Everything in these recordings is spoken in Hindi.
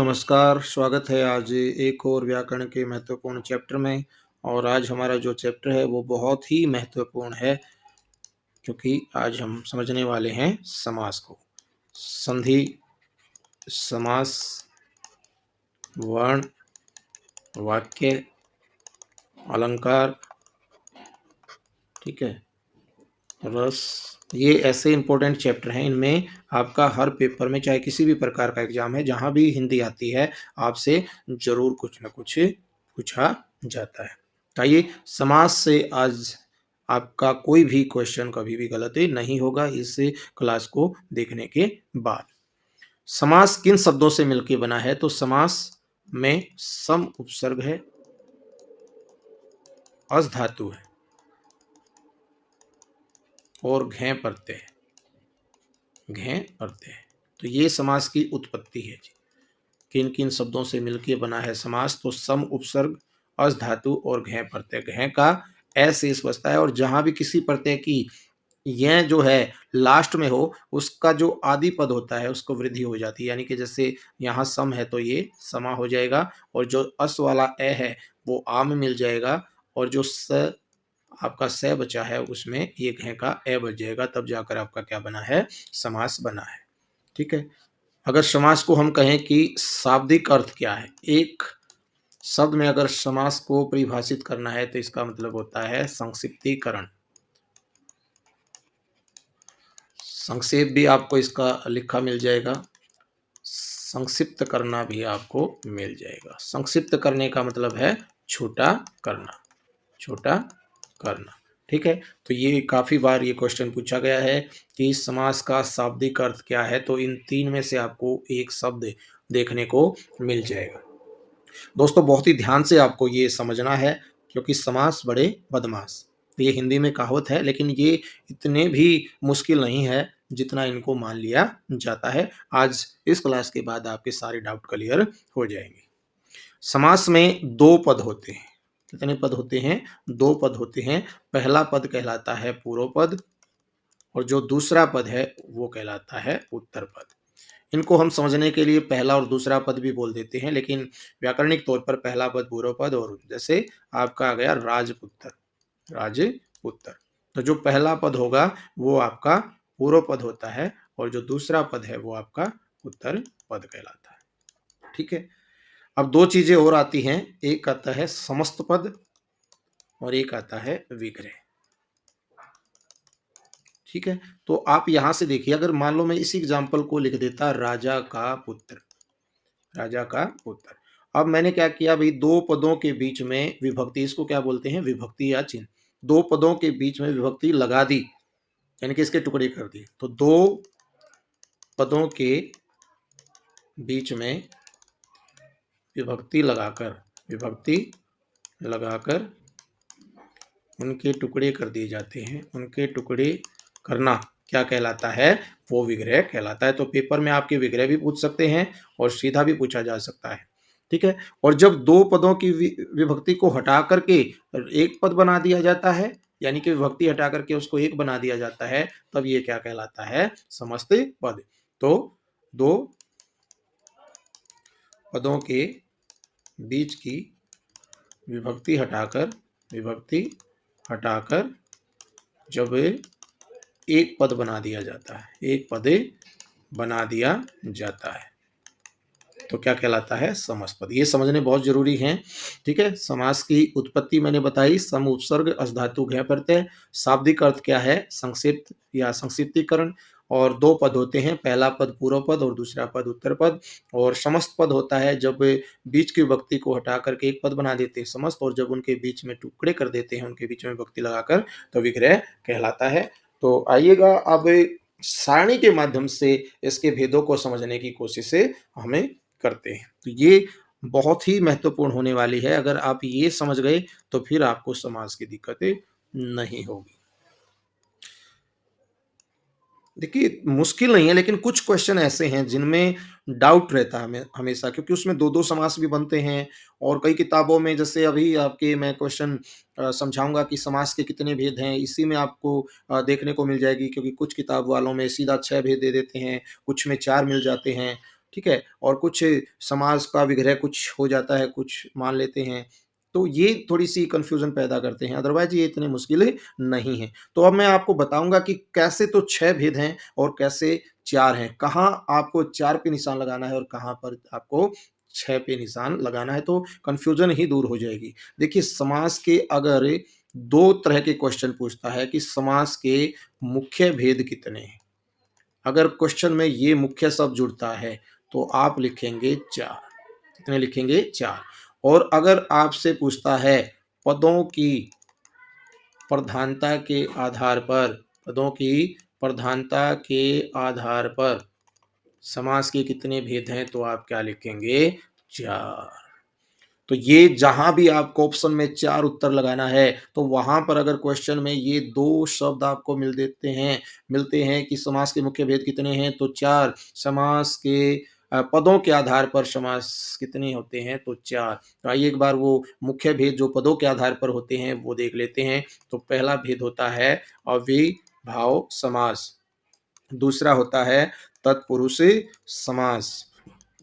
नमस्कार, स्वागत है आज एक और व्याकरण के महत्वपूर्ण चैप्टर में। और आज हमारा जो चैप्टर है वो बहुत ही महत्वपूर्ण है, क्योंकि आज हम समझने वाले हैं समास को। संधि, समास, वर्ण, वाक्य, अलंकार, ठीक है, रस, ये ऐसे इंपॉर्टेंट चैप्टर हैं। इनमें आपका हर पेपर में, चाहे किसी भी प्रकार का एग्जाम है, जहाँ भी हिंदी आती है, आपसे जरूर कुछ न कुछ पूछा जाता है। आइए, समास से आज आपका कोई भी क्वेश्चन कभी भी गलत नहीं होगा इस क्लास को देखने के बाद। समास किन शब्दों से मिलकर बना है? तो समास में सम उपसर्ग है, अस धातु है और घे प्रत्यय है। घे प्रत्यय है। तो ये समास की उत्पत्ति है जी। किन किन शब्दों से मिलकर बना है समास? तो सम उपसर्ग, अस धातु और घे प्रत्यय। घे का ए शेष बचता है, और जहां भी किसी प्रत्यय की यह जो है लास्ट में हो, उसका जो आदि पद होता है उसको वृद्धि हो जाती है। यानी कि जैसे यहाँ सम है तो ये समा हो जाएगा, और जो अस वाला ए है वो आ में मिल जाएगा, और जो स आपका स बचा है उसमें ये घे का ए बच जाएगा। तब जाकर आपका क्या बना है? समास बना है। ठीक है। अगर समास को हम कहें कि शाब्दिक अर्थ क्या है, एक शब्द में अगर समास को परिभाषित करना है तो इसका मतलब होता है संक्षिप्तीकरण। संक्षेप भी आपको इसका लिखा मिल जाएगा, संक्षिप्त करना भी आपको मिल जाएगा। संक्षिप्त करने का मतलब है छोटा करना, छोटा करना। ठीक है। तो ये काफी बार ये क्वेश्चन पूछा गया है कि समास का शाब्दिक अर्थ क्या है, तो इन तीन में से आपको एक शब्द देखने को मिल जाएगा। दोस्तों, बहुत ही ध्यान से आपको ये समझना है, क्योंकि समास बड़े बदमाश। तो ये हिंदी में कहावत है, लेकिन ये इतने भी मुश्किल नहीं है जितना इनको मान लिया जाता है। आज इस क्लास के बाद आपके सारे डाउट क्लियर हो जाएंगे। समास में दो पद होते हैं। कितने पद होते हैं? दो पद होते हैं। पहला पद कहलाता है पूर्व पद, और जो दूसरा पद है वो कहलाता है उत्तर पद। इनको हम समझने के लिए पहला और दूसरा पद भी बोल देते हैं, लेकिन व्याकरणिक तौर पर पहला पद पूर्व पद, और जैसे आपका आ गया राजपुत्र, राजपुत्र। तो जो पहला पद होगा वो आपका पूर्व पद होता है, और जो दूसरा पद है वो आपका उत्तर पद कहलाता है। ठीक है। अब दो चीजें और आती हैं, एक आता है समस्त पद और एक आता है विग्रह। ठीक है। तो आप यहां से देखिए, अगर मान लो मैं इसी एग्जाम्पल को लिख देता राजा का पुत्र, राजा का पुत्र। अब मैंने क्या किया भाई, दो पदों के बीच में विभक्ति, इसको क्या बोलते हैं? विभक्ति या चिन्ह। दो पदों के बीच में विभक्ति लगा दी, यानी कि इसके टुकड़े कर दिए। तो दो पदों के बीच में विभक्ति लगाकर उनके टुकड़े कर दिए जाते हैं। उनके टुकड़े करना क्या कहलाता है? वो विग्रह कहलाता है। तो पेपर में आपके विग्रह भी पूछ सकते हैं और सीधा भी पूछा जा सकता है। ठीक है। और जब दो पदों की विभक्ति को हटा करके एक पद बना दिया जाता है, यानी कि विभक्ति हटा करके उसको एक बना दिया जाता है, तब ये क्या कहलाता है? समस्त पद। तो दो पदों के बीच की विभक्ति हटाकर जब एक पद बना दिया जाता है, एक पद बना दिया जाता है, तो क्या कहलाता है? समस्त पद। ये समझने बहुत जरूरी है। ठीक है। समास की उत्पत्ति मैंने बताई, सम उपसर्ग, अस धातु, घय प्रत्यय। शाब्दिक अर्थ क्या है? संक्षिप्त या संक्षिप्तीकरण। और दो पद होते हैं, पहला पद पूर्व पद और दूसरा पद उत्तर पद। और समस्त पद होता है जब बीच की विभक्ति को हटा करके एक पद बना देते हैं समस्त, और जब उनके बीच में टुकड़े कर देते हैं, उनके बीच में विभक्ति लगाकर, तो विग्रह कहलाता है। तो आइएगा अब सारणी के माध्यम से इसके भेदों को समझने की कोशिश हमें करते हैं। तो ये बहुत ही महत्वपूर्ण होने वाली है। अगर आप ये समझ गए तो फिर आपको समाज की दिक्कतें नहीं होगी। देखिए, मुश्किल नहीं है, लेकिन कुछ क्वेश्चन ऐसे हैं जिनमें डाउट रहता है हमें हमेशा, क्योंकि उसमें दो दो समास भी बनते हैं। और कई किताबों में, जैसे अभी आपके मैं क्वेश्चन समझाऊंगा कि समास के कितने भेद हैं, इसी में आपको देखने को मिल जाएगी। क्योंकि कुछ किताब वालों में सीधा 6 भेद दे देते हैं, कुछ में 4 मिल जाते हैं। ठीक है? और कुछ समास का विग्रह कुछ हो जाता है, कुछ मान लेते हैं। तो ये थोड़ी-सी कन्फ्यूज़न पैदा करते हैं, अदरवाइज़ ये इतने मुश्किल नहीं हैं। तो अब मैं आपको बताऊँगा कि कैसे तो 6 भेद हैं और कैसे 4 हैं। कहाँ आपको 4 पे निशान लगाना है और कहाँ पर आपको 6 पे निशान लगाना है, तो कन्फ्यूज़न ही दूर हो जाएगी। देखिए, समास के अगर 2 तरह के क्वेश्चन पूछता है कि समास के मुख्य भेद कितने हैं? अगर क्वेश्चन में ये मुख्य शब्द जुड़ता है, तो आप लिखेंगे 4। कितने लिखेंगे? 4। और अगर आपसे पूछता है पदों की प्रधानता के आधार पर, पदों की प्रधानता के आधार पर समास के कितने भेद हैं, तो आप क्या लिखेंगे? 4। तो ये जहाँ भी आपको ऑप्शन में 4 उत्तर लगाना है, तो वहाँ पर अगर क्वेश्चन में ये 2 शब्द आपको मिलते हैं कि समास के मुख्य भेद कितने हैं, तो 4। समास के पदों के आधार पर समास कितने होते हैं, तो 4। तो आइए एक बार वो मुख्य भेद जो पदों के आधार पर होते हैं, वो देख लेते हैं। तो पहला भेद होता है अव्ययीभाव समास, दूसरा होता है तत्पुरुष समास,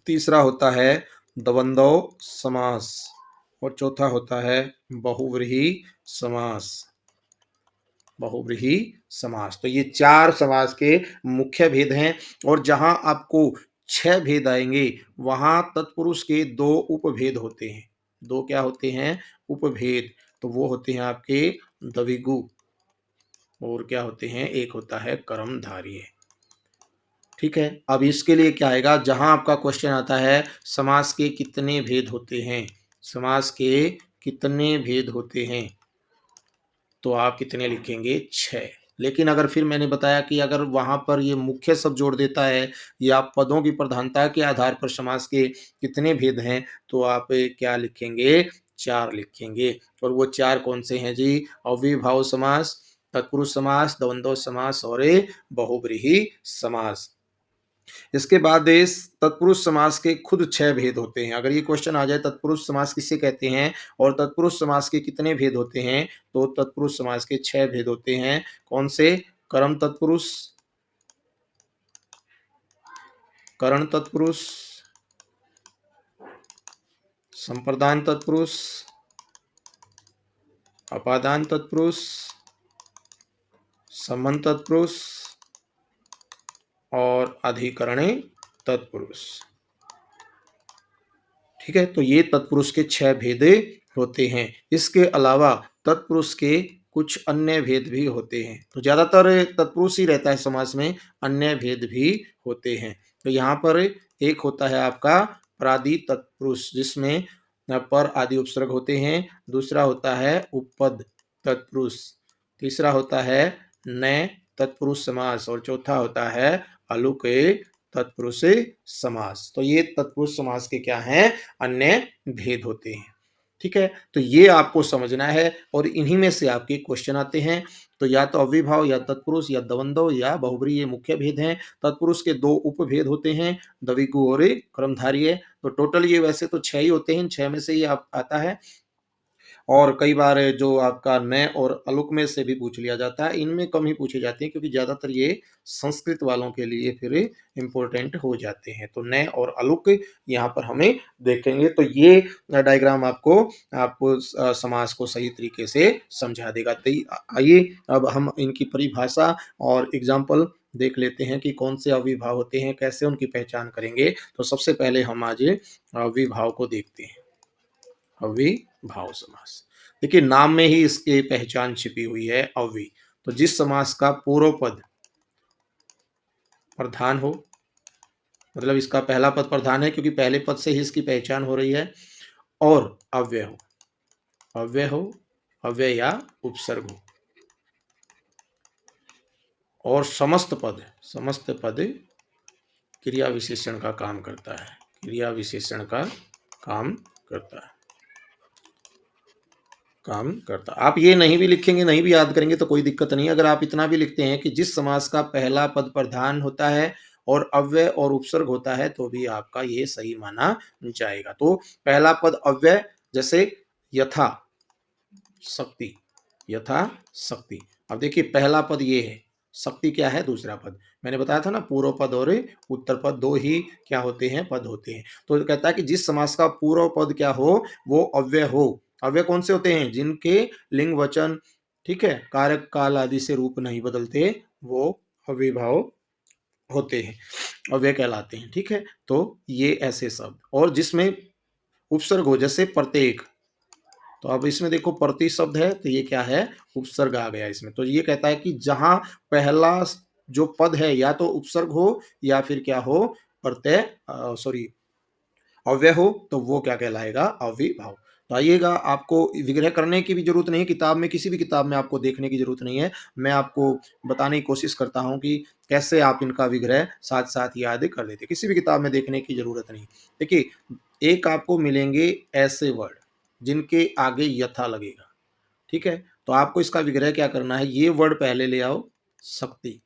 तीसरा होता है द्वंद्व समास और चौथा होता है बहुव्रीहि समास। बहुव्रीहि समास। तो ये 4 समास के मुख्य भेद हैं और जहाँ आपको 6 भेद आएँगे, वहाँ तत्पुरुष के 2 उपभेद होते हैं। 2 क्या होते हैं? उपभेद। तो वो होते हैं आपके द्विगु और क्या होते हैं? एक होता है कर्मधारय। ठीक है? अब इसके लिए क्या आएगा, जहाँ आपका क्वेश्चन आता है समास के कितने भेद होते हैं? समास के कितने भेद होते हैं? तो आप कितने लिखेंगे? 6। लेकिन अगर फिर मैंने बताया कि अगर वहाँ पर ये मुख्य शब्द जोड़ देता है या पदों की प्रधानता के आधार पर समास के कितने भेद हैं, तो आप क्या लिखेंगे? 4 लिखेंगे। और वो 4 कौन से हैं जी? अव्ययीभाव समास, तत्पुरुष समास, द्वंद्व समास और बहुव्रीहि समास। इसके बाद इस तत्पुरुष समास के खुद 6 भेद होते हैं। अगर ये क्वेश्चन आ जाए तत्पुरुष समास किसे कहते हैं और तत्पुरुष समास के कितने भेद होते हैं, तो तत्पुरुष समास के 6 भेद होते हैं। कौन से? कर्म तत्पुरुष, करण तत्पुरुष, संप्रदान तत्पुरुष, अपादान तत्पुरुष, संबंध तत्पुरुष और अधिकरणे तत्पुरुष। ठीक है? तो ये तत्पुरुष के 6 भेद होते हैं। इसके अलावा तत्पुरुष के कुछ अन्य भेद भी होते हैं। तो ज़्यादातर तत्पुरुष ही रहता है समास में, अन्य भेद भी होते हैं। तो यहाँ पर एक होता है आपका प्रादि तत्पुरुष, जिसमें पर आदि उपसर्ग होते हैं। दूसरा होता है उपपद तत्पुरुष। तीसरा होता है नय तत्पुरुष समास और चौथा होता है अलुक तत्पुरुष समास। तो ये तत्पुरुष समास के क्या हैं? अन्य भेद होते हैं। ठीक है? तो ये आपको समझना है और इन्हीं में से आपके क्वेश्चन आते हैं। तो या तो अव्ययीभाव या तत्पुरुष या द्वंद्व या बहुव्रीहि, ये मुख्य भेद हैं। तत्पुरुष के 2 उपभेद होते हैं, द्विगु और कर्मधारय। तो टोटल ये वैसे तो 6 ही होते हैं, इन 6 में से ही आप आता है। और कई बार जो आपका नय और अलुक में से भी पूछ लिया जाता है, इनमें कम ही पूछे जाते हैं क्योंकि ज़्यादातर ये संस्कृत वालों के लिए फिर इम्पोर्टेंट हो जाते हैं। तो नय और अलुक यहाँ पर हमें देखेंगे, तो ये डायग्राम आपको समास को सही तरीके से समझा देगा। तो आइए अब हम इनकी परिभाषा और एग्ज़ाम्पल देख लेते हैं कि कौन से अव्ययीभाव होते हैं, कैसे उनकी पहचान करेंगे। तो सबसे पहले हम आज अव्ययीभाव को देखते हैं। अव्ययीभाव समास। देखिए, नाम में ही इसकी पहचान छिपी हुई है, अव्ययी। तो जिस समास का पूर्व पद प्रधान हो, मतलब इसका पहला पद प्रधान है क्योंकि पहले पद से ही इसकी पहचान हो रही है, और अव्यय हो, अव्यय हो, अव्यय या उपसर्ग हो, और समस्त पद क्रिया विशेषण का काम करता है, क्रिया विशेषण का काम करता है, काम करता। आप ये नहीं भी लिखेंगे, नहीं भी याद करेंगे तो कोई दिक्कत नहीं है। अगर आप इतना भी लिखते हैं कि जिस समास का पहला पद प्रधान होता है और अव्यय और उपसर्ग होता है, तो भी आपका ये सही माना जाएगा। तो पहला पद अव्यय, जैसे यथा शक्ति, यथा शक्ति। अब देखिए, पहला पद ये है, शक्ति क्या है? दूसरा पद। मैंने बताया था ना पूर्व पद और उत्तर पद 2 ही क्या होते हैं? पद होते हैं। तो कहता है कि जिस समास का पूर्व पद क्या हो? वो अव्यय हो। अव्यय कौन से होते हैं? जिनके लिंग, वचन, ठीक है, कारक, काल आदि से रूप नहीं बदलते, वो अव्ययभाव होते हैं, अव्यय कहलाते हैं, ठीक है? तो ये ऐसे शब्द और जिसमें उपसर्ग हो, जैसे प्रत्येक। तो अब इसमें देखो प्रति शब्द है, तो ये क्या है? उपसर्ग आ गया इसमें। तो ये कहता है कि जहाँ पहला जो पद है या तो उपसर्ग हो या फिर क्या हो? प्रत्यय सॉरी अव्यय हो, तो वो क्या कहलाएगा? अविभाव। तो आइएगा, आपको विग्रह करने की भी जरूरत नहीं है, किताब में, किसी भी किताब में आपको देखने की जरूरत नहीं है। मैं आपको बताने की कोशिश करता हूँ कि कैसे आप इनका विग्रह साथ साथ याद कर लेते, किसी भी किताब में देखने की जरूरत नहीं। देखिए, एक आपको मिलेंगे ऐसे वर्ड जिनके आगे यथा लगेगा, ठीक है? तो आपको इसका विग्रह क्या करना है? ये वर्ड पहले ले आओ, शक्ति,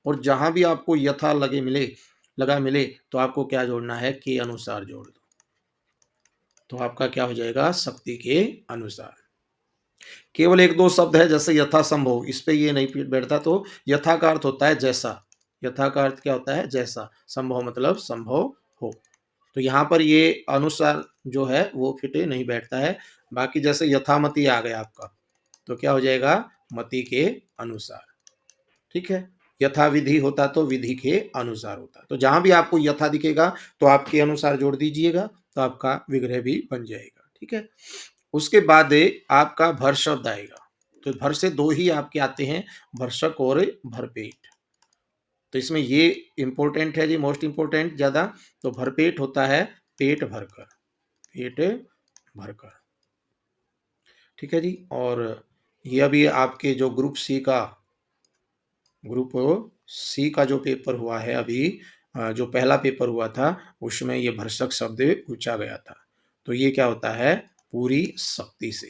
और जहां भी आपको यथा लगे मिले लगा मिले, तो आपको क्या जोड़ना है? के अनुसार जोड़ दो। तो आपका क्या हो जाएगा? शक्ति के अनुसार। केवल एक दो शब्द है, जैसे यथा संभव, इस पे ये नहीं बैठता। तो यथा का अर्थ होता है जैसा। यथा का अर्थ क्या होता है? जैसा। संभव मतलब संभव हो। तो यहाँ पर ये अनुसार जो है वो फिटे नहीं बैठता है। बाकी जैसे यथामति आ गया आपका, तो क्या हो जाएगा? मति के अनुसार, ठीक है? यथा विधि होता तो विधि के अनुसार होता। तो जहां भी आपको यथा दिखेगा तो आपके अनुसार जोड़ दीजिएगा, तो आपका विग्रह भी बन जाएगा, ठीक है? उसके बाद आपका भर शब्द आएगा। तो भर से दो ही आपके आते हैं, भरसक और भरपेट। तो इसमें ये इंपॉर्टेंट है जी, मोस्ट इंपॉर्टेंट ज्यादा। तो भरपेट होता है पेट भरकर, पेट भरकर, ठीक है जी। और ये अभी आपके जो ग्रुप सी का जो पेपर हुआ है अभी, जो पहला पेपर हुआ था, उसमें ये भरसक शब्द पूछा गया था। तो ये क्या होता है? पूरी शक्ति से,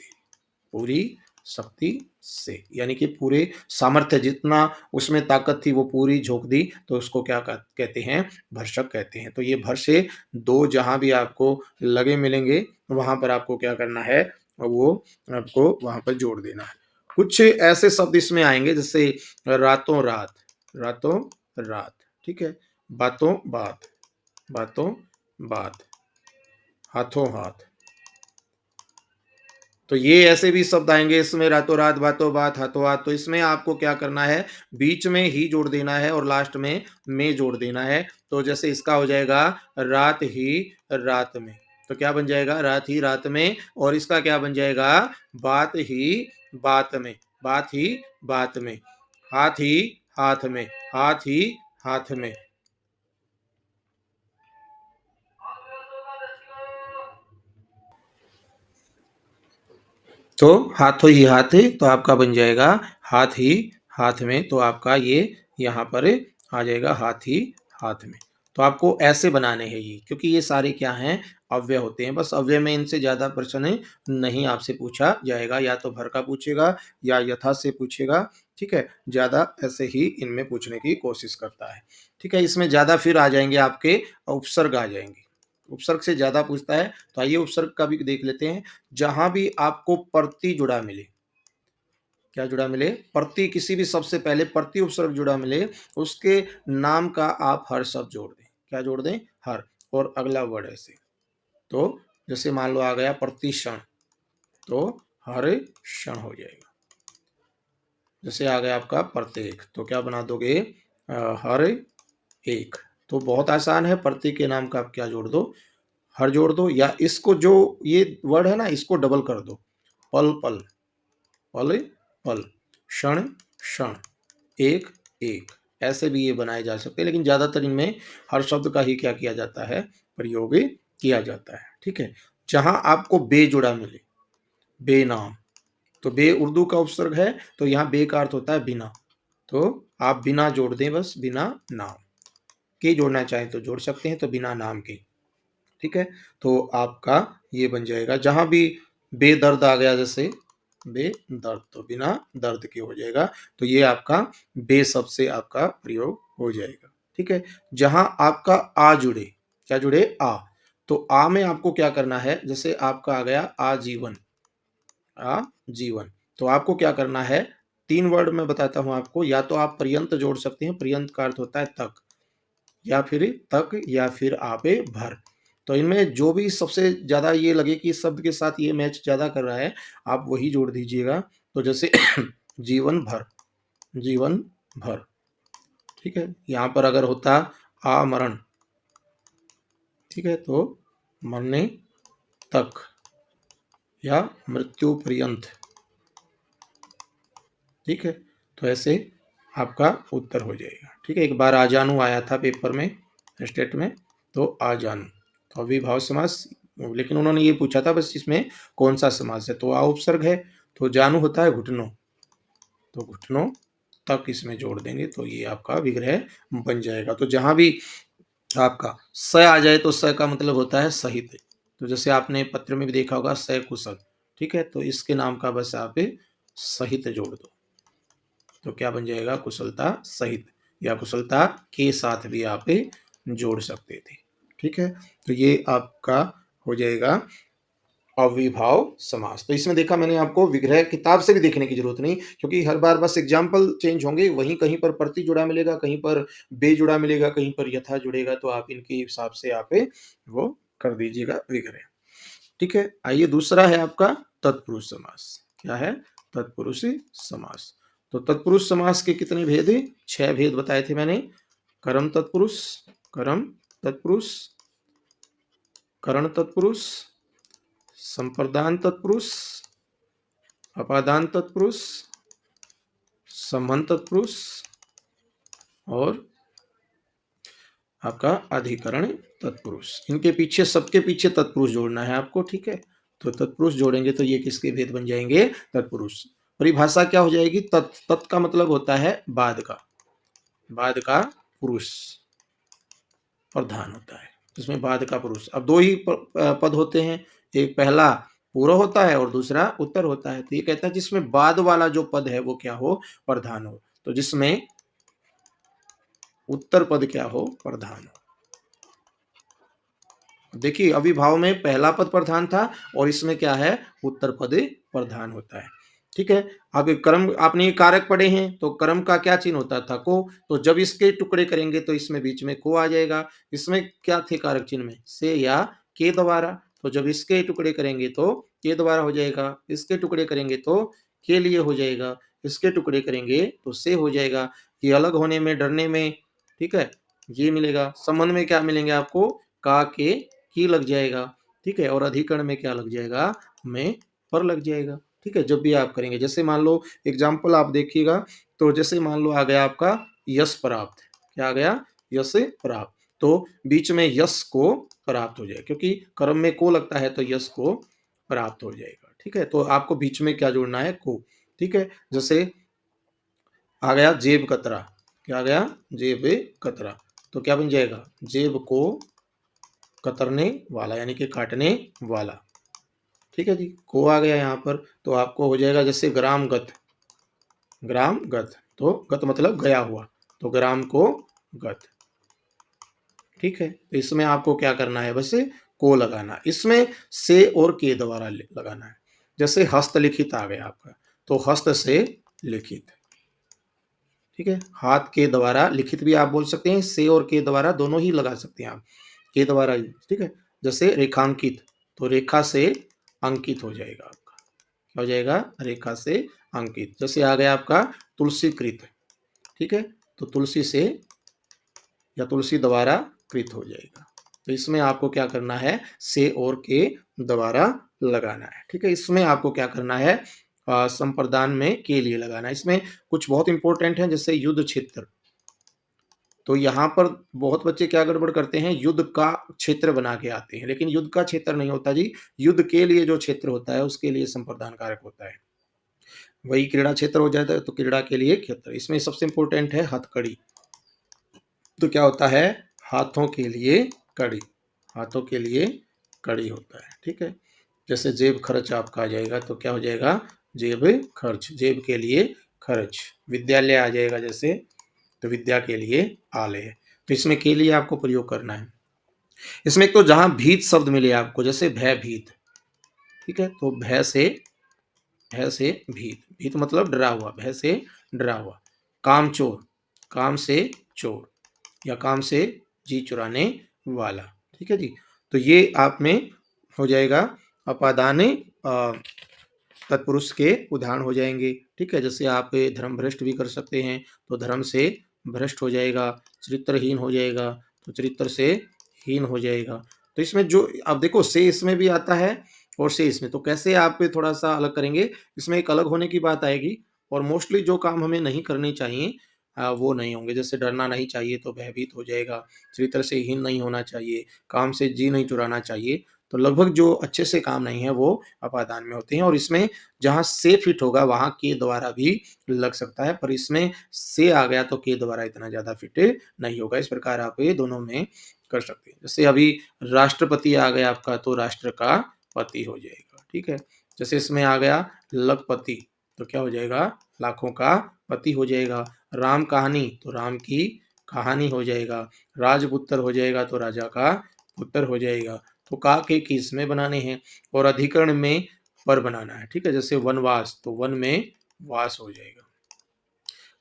पूरी शक्ति से, यानी कि पूरे सामर्थ्य, जितना उसमें ताकत थी वो पूरी झोंक दी, तो उसको क्या कहते हैं? भरसक कहते हैं। तो ये भर से दो जहां भी आपको लगे मिलेंगे, वहां पर आपको क्या करना है? वो आपको वहां पर जोड़ देना है। कुछ ऐसे शब्द इसमें आएंगे, जैसे रातों रात, रातों रात, ठीक है? बातों बात, बातों बात, हाथों हाथ। तो ये ऐसे भी शब्द आएंगे इसमें, रातों रात, बातों बात, हाथों हाथ। तो इसमें आपको क्या करना है? बीच में ही जोड़ देना है और लास्ट में जोड़ देना है। तो जैसे इसका हो जाएगा रात ही रात में। तो क्या बन जाएगा? रात ही रात में। और इसका क्या बन जाएगा? बात ही बात में, बात ही बात में, हाथ ही हाथ में, हाथ ही हाथ में। तो हाथों ही हाथ, तो आपका बन जाएगा हाथ ही हाथ में। तो आपका ये यहाँ पर आ जाएगा हाथ ही हाथ में। तो आपको ऐसे बनाने हैं ये, क्योंकि ये सारे क्या हैं? अव्यय होते हैं। बस अव्यय में इनसे ज्यादा प्रश्न नहीं आपसे पूछा जाएगा, या तो भर का पूछेगा या यथा से पूछेगा, ठीक है? ज्यादा ऐसे ही इनमें पूछने की कोशिश करता है, ठीक है? इसमें ज्यादा फिर आ जाएंगे आपके उपसर्ग आ जाएंगे, उपसर्ग से ज्यादा पूछता है। तो आइए उपसर्ग का भी देख लेते हैं। जहां भी आपको प्रति जुड़ा मिले, क्या जुड़ा मिले? प्रति, किसी भी शब्द से पहले प्रति उपसर्ग जुड़ा मिले, उसके नाम का आप हर शब्द जोड़ दें। क्या जोड़ दें? हर। और अगला वर्ड ऐसे। तो जैसे मान लो आ गया प्रतिक्षण, तो हर क्षण हो जाएगा। जैसे आ गया आपका प्रत्येक, तो क्या बना दोगे? हर एक। तो बहुत आसान है, प्रति के नाम का आप क्या जोड़ दो? हर जोड़ दो, या इसको जो ये वर्ड है ना, इसको डबल कर दो। पल पल, पल पल, क्षण क्षण, एक एक। ऐसे भी ये बनाए जा सकते हैं, लेकिन ज्यादातर इनमें हर शब्द का ही क्या किया जाता है? प्रयोग किया जाता है, ठीक है? जहां आपको बे जुड़ा मिले, बेनाम। तो बे उर्दू का उपसर्ग है, तो यहाँ बे का अर्थ होता है बिना। तो आप बिना जोड़ दें, बस बिना नाम के जोड़ना चाहें तो जोड़ सकते हैं, तो बिना नाम के, ठीक है? तो आपका ये बन जाएगा। जहां भी बेदर्द आ गया, जैसे बेदर्द, तो बिना दर्द के हो जाएगा। तो ये आपका बे शब्द से आपका प्रयोग हो जाएगा, ठीक है? जहां आपका आ जुड़े, क्या जुड़े? आ। तो आ में आपको क्या करना है? जैसे आपका आ गया आजीवन, आजीवन, तो आपको क्या करना है? 3 वर्ड मैं बताता हूँ आपको, या तो आप पर्यंत जोड़ सकते हैं, पर्यंत का अर्थ होता है तक, या फिर तक, या फिर आपे भर। तो इनमें जो भी सबसे ज़्यादा ये लगे कि इस शब्द के साथ ये मैच ज़्यादा कर रहा है, आप वही जोड़ दीजिएगा। तो जैसे जीवन भर, जीवन भर, ठीक है? यहाँ पर अगर होता आमरण, ठीक है? तो मरने तक या मृत्यु पर्यंत, ठीक है? तो ऐसे आपका उत्तर हो जाएगा, ठीक है? एक बार आ जानू आया था पेपर में, स्टेट में, तो आ जानू, तो अव्ययीभाव समास, लेकिन उन्होंने ये पूछा था बस इसमें कौन सा समास है, तो आ उपसर्ग है, तो जानू होता है घुटनों, तो घुटनों तक इसमें जोड़ देंगे तो ये आपका विग्रह बन जाएगा। तो जहां भी आपका स आ जाए तो स का मतलब होता है सहित। तो जैसे आपने पत्र में भी देखा होगा सकुशल, ठीक है? तो इसके नाम का बस आप सहित जोड़ दो, तो क्या बन जाएगा? कुशलता सहित, या कुशलता के साथ भी आप जोड़ सकते थे, ठीक है? तो ये आपका हो जाएगा अव्ययीभाव समास। तो इसमें देखा मैंने आपको विग्रह किताब से भी देखने की जरूरत नहीं, क्योंकि हर बार बस एग्जाम्पल चेंज होंगे, वहीं कहीं पर प्रति जुड़ा मिलेगा, कहीं पर बे जुड़ा मिलेगा, कहीं पर यथा जुड़ेगा, तो आप इनके हिसाब से आप वो कर दीजिएगा विग्रह, ठीक है? आइए दूसरा है आपका तत्पुरुष समास। क्या है? तत्पुरुष समास। तो तत्पुरुष समास के कितने भेद है? 6 भेद बताए थे मैंने। कर्म तत्पुरुष, कर्म तत्पुरुष, करण तत्पुरुष, संप्रदान तत्पुरुष, अपादान तत्पुरुष, संबंध तत्पुरुष और आपका अधिकरण तत्पुरुष। इनके पीछे, सबके पीछे तत्पुरुष जोड़ना है आपको, ठीक है? तो तत्पुरुष जोड़ेंगे तो ये किसके भेद बन जाएंगे? तत्पुरुष। परिभाषा क्या हो जाएगी? तत् का मतलब होता है बाद का, बाद का पुरुष प्रधान होता है, इसमें बाद का पुरुष। अब दो ही पद होते हैं, एक पहला पूर्व होता है और दूसरा उत्तर होता है। तो ये कहता है जिसमें बाद वाला जो पद है वो क्या हो? प्रधान हो। तो जिसमें उत्तर पद क्या हो? प्रधान हो। देखिए अविभाव में पहला पद प्रधान था और इसमें क्या है? उत्तर पद प्रधान होता है, ठीक है? अब कर्म आपने ये कारक पढ़े हैं, तो कर्म का क्या चिन्ह होता था? को। तो जब इसके टुकड़े करेंगे तो इसमें बीच में को आ जाएगा। इसमें क्या थे कारक चिन्ह में? से या के द्वारा। तो जब इसके टुकड़े करेंगे तो के द्वारा हो जाएगा, इसके टुकड़े करेंगे तो के लिए हो जाएगा, इसके टुकड़े करेंगे तो से हो जाएगा। ये अलग होने में, डरने में, ठीक है, ये मिलेगा। संबंध में क्या मिलेंगे आपको? का के की लग जाएगा, ठीक है? और अधिकरण में क्या लग जाएगा? में पर लग जाएगा, ठीक है? जब भी आप करेंगे, जैसे मान लो एग्जाम्पल आप देखिएगा, तो जैसे मान लो आ गया आपका यश प्राप्त, क्या आ गया? यश प्राप्त। तो बीच में यश को प्राप्त हो जाएगा, क्योंकि कर्म में को लगता है तो यश को प्राप्त हो जाएगा, ठीक है? तो आपको बीच में क्या जोड़ना है? को, ठीक है? जैसे आ गया जेब कतरा, क्या आ गया? जेब कतरा। तो क्या बन जाएगा? जेब को कतरने वाला, यानी कि काटने वाला, ठीक है जी? को आ गया यहाँ पर, तो आपको हो जाएगा जैसे ग्राम गत, ग्राम गत, तो गत मतलब गया हुआ, तो ग्राम को गत, ठीक है? तो इसमें आपको क्या करना है? बस को लगाना, इसमें से और के द्वारा लगाना है। जैसे हस्तलिखित आ गया आपका, तो हस्त से लिखित, ठीक है? हाथ के द्वारा लिखित भी आप बोल सकते हैं, से और के द्वारा दोनों ही लगा सकते हैं आप, के द्वारा ही, ठीक है? जैसे रेखांकित, तो रेखा से अंकित हो जाएगा आपका, क्या हो जाएगा? रेखा से अंकित। जैसे आ गया आपका तुलसीकृत, ठीक है? तो तुलसी से या तुलसी द्वारा कृत हो जाएगा। तो इसमें आपको क्या करना है? से और के द्वारा लगाना है, ठीक है? इसमें आपको क्या करना है? संप्रदान में के लिए लगाना है। इसमें कुछ बहुत इंपॉर्टेंट है, जैसे युद्ध क्षेत्र, तो यहाँ पर बहुत बच्चे क्या गड़बड़ करते हैं? युद्ध का क्षेत्र बना के आते हैं, लेकिन युद्ध का क्षेत्र नहीं होता जी। युद्ध के लिए जो क्षेत्र होता है उसके लिए संप्रदान कारक होता है। वही क्रीड़ा क्षेत्र हो जाता है तो क्रीड़ा के लिए क्षेत्र। इसमें सबसे इंपॉर्टेंट है हथकड़ी। तो क्या होता है? हाथों के लिए कड़ी, हाथों के लिए कड़ी होता है, ठीक है? जैसे जेब खर्च आपका आ जाएगा, तो क्या हो जाएगा? जेब खर्च, जेब के लिए खर्च। विद्यालय आ जाएगा जैसे, तो विद्या के लिए आलय। तो इसमें के लिए आपको प्रयोग करना है। इसमें एक तो जहां भीत शब्द मिले आपको, जैसे भयभीत, ठीक है? तो भय से भय से भीत, भीत मतलब डरा हुआ, भय से डरा हुआ। कामचोर, काम से चोर या काम से जी चुराने वाला, ठीक है जी। तो ये आप में हो जाएगा अपादान तत्पुरुष के उदाहरण हो जाएंगे, ठीक है। जैसे आप धर्म भ्रष्ट भी कर सकते हैं, तो धर्म से भ्रष्ट हो जाएगा। चरित्रहीन हो जाएगा, तो चरित्र से हीन हो जाएगा। तो इसमें जो अब देखो से इसमें भी आता है और से इसमें, तो कैसे आप थोड़ा सा अलग करेंगे, इसमें एक अलग होने की बात आएगी। और मोस्टली जो काम हमें नहीं करने चाहिए वो नहीं होंगे। जैसे डरना नहीं चाहिए तो भयभीत हो जाएगा, चरित्र से हीन नहीं होना चाहिए, काम से जी नहीं चुराना चाहिए। तो लगभग जो अच्छे से काम नहीं है वो अपादान में होते हैं। और इसमें जहाँ से फिट होगा वहाँ के द्वारा भी लग सकता है, पर इसमें से आ गया तो के द्वारा इतना ज़्यादा फिट नहीं होगा। इस प्रकार आप ये दोनों में कर सकते हैं। जैसे अभी राष्ट्रपति आ गया आपका, तो राष्ट्र का पति हो जाएगा, ठीक है। जैसे इसमें आ गया लखपति, तो क्या हो जाएगा, लाखों का पति हो जाएगा। राम कहानी, तो राम की कहानी हो जाएगा। राजपुत्र हो जाएगा, तो राजा का पुत्र हो जाएगा। तो का के किस में बनाने हैं, और अधिकरण में पर बनाना है, ठीक है। जैसे वनवास, तो वन में वास हो जाएगा।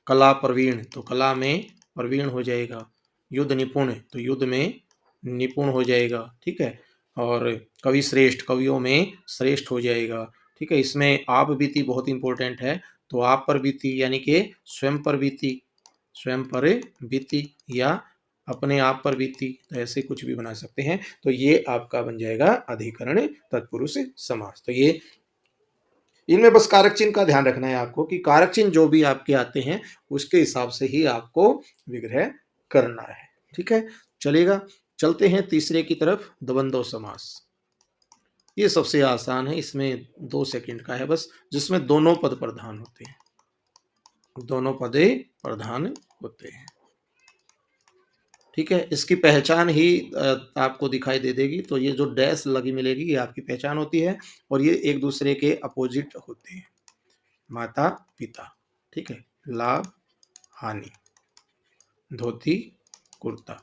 कला प्रवीण, तो कला में प्रवीण हो जाएगा। युद्ध निपुण, तो युद्ध में निपुण हो जाएगा, ठीक है। और कवि श्रेष्ठ, कवियों में श्रेष्ठ हो जाएगा, ठीक है। इसमें आप बीती बहुत इंपॉर्टेंट है, तो आप पर बीती यानी कि स्वयं पर बीती, स्वयं पर बीती या अपने आप पर बीती, तो ऐसे कुछ भी बना सकते हैं। तो ये आपका बन जाएगा अधिकरण तत्पुरुष समास। तो ये इनमें बस कारक चिन्ह का ध्यान रखना है आपको, कि कारक चिन्ह जो भी आपके आते हैं उसके हिसाब से ही आपको विग्रह करना है, ठीक है। चलेगा, चलते हैं तीसरे की तरफ, द्वंद्व समास। ये सबसे आसान है, इसमें 2 सेकंड का है बस, जिसमें दोनों पद प्रधान होते हैं, दोनों पदे प्रधान होते हैं, ठीक है। इसकी पहचान ही आपको दिखाई दे देगी। तो ये जो डैश लगी मिलेगी ये आपकी पहचान होती है, और ये एक दूसरे के अपोजिट होते हैं। माता पिता, ठीक है। लाभ हानि, धोती कुर्ता,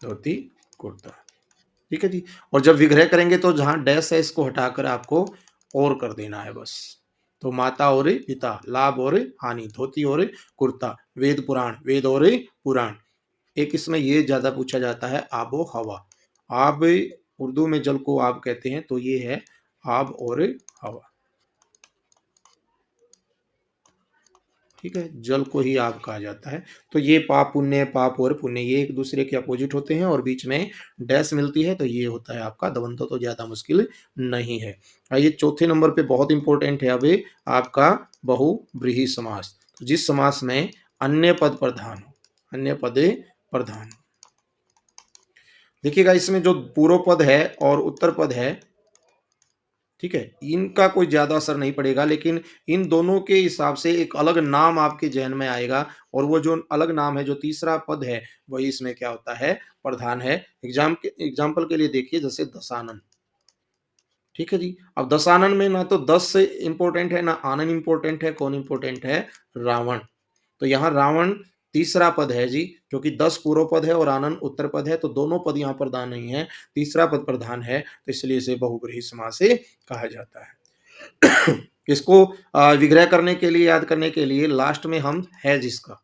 धोती कुर्ता, ठीक है जी। और जब विग्रह करेंगे तो जहां डैश है इसको हटाकर आपको और कर देना है बस। तो माता और पिता, लाभ और हानि, धोती और कुर्ता, वेद पुराण, वेद और पुराण। एक इसमें ये ज्यादा पूछा जाता है, आबो हवा। आब उर्दू में जल को आब कहते हैं, तो ये है आब और हवा, ठीक है। जल को ही आब कहा जाता है। तो ये पाप पुण्य, पाप और पुण्य, ये एक दूसरे के अपोजिट होते हैं, और बीच में डैश मिलती है, तो ये होता है आपका द्वंद्व। तो ज्यादा मुश्किल नहीं है। आइए चौथे नंबर पे बहुत इंपॉर्टेंट है अभी आपका बहुव्रीहि समास। तो जिस समास में अन्य पद प्रधान हो, अन्य पदे प्रधान हो। देखिएगा इसमें जो पूर्व पद है और उत्तर पद है, ठीक है, इनका कोई ज्यादा असर नहीं पड़ेगा, लेकिन इन दोनों के हिसाब से एक अलग नाम आपके जहन में आएगा, और वो जो अलग नाम है, जो तीसरा पद है, वही इसमें क्या होता है, प्रधान है। एग्जाम्पल के लिए देखिए, जैसे दशानन, ठीक है जी। अब दशानन में ना तो दस इंपॉर्टेंट है, ना आनन इंपॉर्टेंट है, कौन इंपॉर्टेंट है, रावण। तो यहाँ रावण तीसरा पद है जी, जो कि 10 पूर्व पद है और आनंद उत्तर पद है, तो दोनों पद यहाँ प्रधान नहीं है, तीसरा पद प्रधान है, तो इसलिए इसे बहुव्रीहि समास से कहा जाता है। इसको विग्रह करने के लिए, याद करने के लिए लास्ट में हम है जिसका,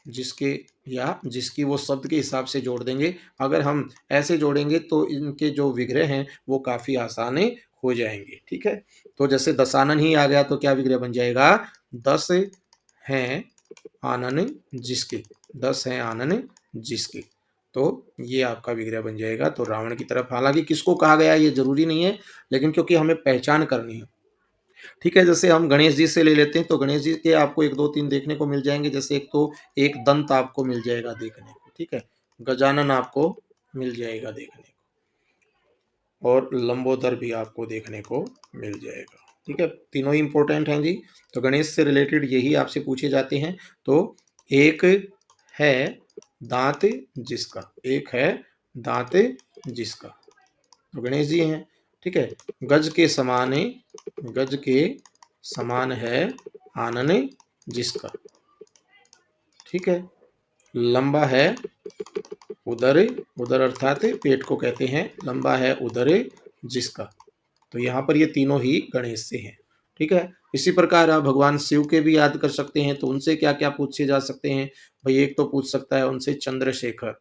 जिसके या जिसकी, वो शब्द के हिसाब से जोड़ देंगे। अगर हम ऐसे जोड़ेंगे तो इनके जो विग्रह हैं वो काफी आसान हो जाएंगे, ठीक है। तो जैसे दशानन ही आ गया तो क्या विग्रह बन जाएगा, 10 हैं आनन जिसके, 10 हैं आनन जिसके। तो ये आपका विग्रह बन जाएगा। तो रावण की तरफ, हालांकि किसको कहा गया ये जरूरी नहीं है, लेकिन क्योंकि हमें पहचान करनी है, ठीक है। जैसे हम गणेश जी से ले लेते हैं, तो गणेश जी के आपको 1 2 3 देखने को मिल जाएंगे। जैसे एक तो एक दंत आपको मिल जाएगा देखने को, ठीक है। गजानन आपको मिल जाएगा देखने को, और लंबोदर भी आपको देखने को मिल जाएगा, ठीक है। तीनों ही इंपॉर्टेंट हैं जी। तो गणेश से रिलेटेड यही आपसे पूछे जाते हैं। तो एक है दांत जिसका, एक है दांत जिसका, तो गणेश जी हैं, ठीक है। गज के समान, गज के समान है आनन जिसका, ठीक है। लंबा है उदर, उदर अर्थात पेट को कहते हैं, लंबा है उदर जिसका, तो यहाँ पर ये तीनों ही गणेश से हैं, ठीक है। इसी प्रकार आप भगवान शिव के भी याद कर सकते हैं, तो उनसे क्या-क्या पूछे जा सकते हैं? भई एक तो पूछ सकता है उनसे चंद्रशेखर,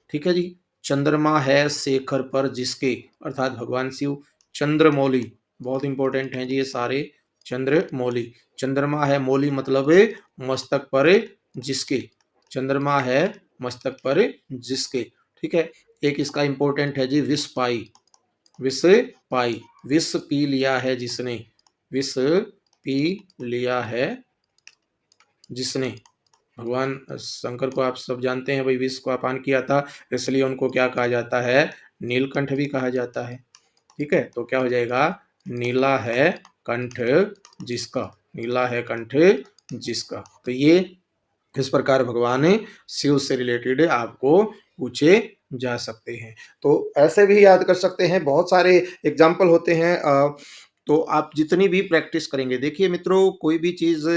ठीक है जी। चंद्रमा है शेखर पर जिसके, अर्थात भगवान शिव। चंद्रमौली, बहुत इंपॉर्टेंट हैं जी ये सारे। चंद्रमौली, चंद्रमा है, मौली मतलब मस्तक पर जिसके, चंद्रमा है मस्तक पर जिसके, ठीक है। एक इसका इंपॉर्टेंट है जी विषपाई, विष पाई, विष पी लिया है जिसने, विष पी लिया है जिसने। भगवान शंकर को आप सब जानते हैं, भाई विष को अपान किया था, इसलिए उनको क्या कहा जाता है? नीलकंठ भी कहा जाता है, ठीक है। तो क्या हो जाएगा? नीला है कंठ जिसका, नीला है कंठ जिसका। तो ये इस प्रकार भगवान शिव से रिलेटेड आपको पूछे जा सकते हैं। तो ऐसे भी याद कर सकते हैं, बहुत सारे एग्जाम्पल होते हैं। तो आप जितनी भी प्रैक्टिस करेंगे, देखिए मित्रों, कोई भी चीज़,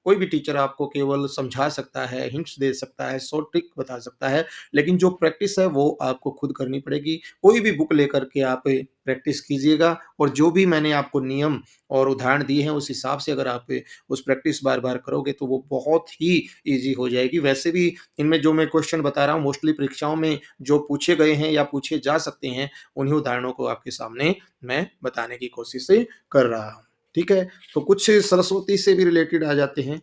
कोई भी टीचर आपको केवल समझा सकता है, हिंट्स दे सकता है, शॉर्ट ट्रिक बता सकता है, लेकिन जो प्रैक्टिस है वो आपको खुद करनी पड़ेगी। कोई भी बुक लेकर के आप प्रैक्टिस कीजिएगा, और जो भी मैंने आपको नियम और उदाहरण दिए हैं उस हिसाब से अगर आप उस प्रैक्टिस बार-बार करोगे तो वो बहुत ही ईज़ी हो जाएगी। वैसे भी इनमें जो मैं क्वेश्चन बता रहा हूँ मोस्टली परीक्षाओं में जो पूछे गए हैं या पूछे जा सकते हैं, उन्हीं उदाहरणों को आपके सामने मैं बताने की कोशिश कर रहा हूँ। ठीक है? तो कुछ सरस्वती से भी रिलेटेड आ जाते हैं।